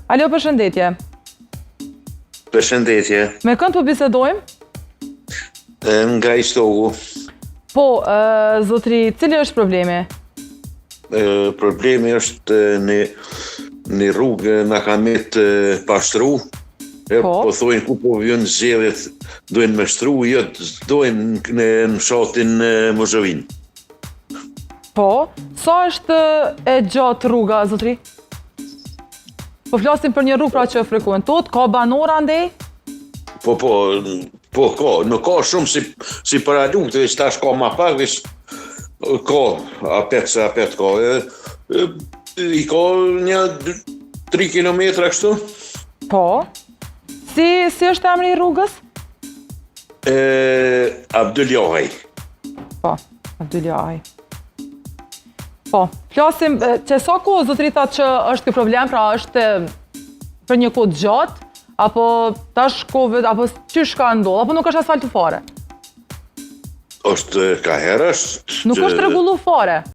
Alo, përshëndetje. Përshëndetje, Me kënd po bisedojmë? nga Istoku. Po, zotri, cili është problemi? Problemi është një rrugë na ka met pashtru. Po thojnë ku po vjen zgjedhjet, duhen me shtru, jo dojnë në fshatin Mozhovin. Po, sa është e gjatë rruga, zotri? Po flasim për një rrugë pra që frekuentohet, ka banora andej? Po, ka, nuk ka shumë si para lutëve, që tash ka ma pak, veç ka, apet se apet ka. I ka një 3 kilometra kështu. Po. Si është emri i rrugës? Abduljahaj. Po, Abduljahaj. Po, flasim, që sa kohë zotri thatë që është ky problem, pra është për një kohë gjatë, apo tash Covid, apo çish ka ndodhur, apo nuk është asfaltu fare? Është ka herë është. Nuk është rregullu fare.